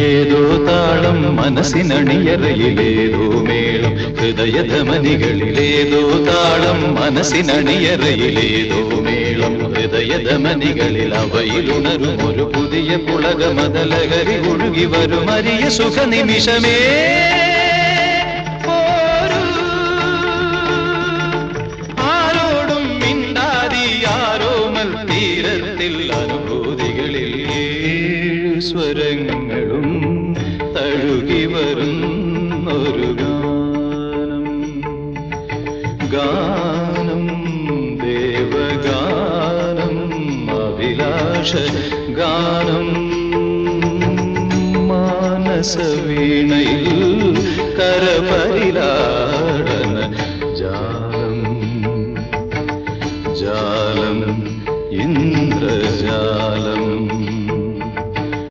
ഏതോ താളം മനസ്സിനണിയറയിലേതോ മേളം ഹൃദയധമനികളിലേതോ താളം മനസ്സിനണിയറയിലേതോ മേളം ഹൃദയധമനികളിൽ അവയിലുണരും ഒരു പുതിയ പുളകമതലകരി ഒഴുകി വരും അരിയ സുഖ നിമിഷമേ ആരോടും മിണ്ടാതി ആരോമൽ തീരത്തിൽ അനുഭൂതികളിൽ സ്വരങ്ങളും തഴുകി വരുന്നൊരു ഗാനം ഗാനം ദേവഗാനം അഭിലാഷ ഗാനം മാനസവീണയിൽ കരപരിലാ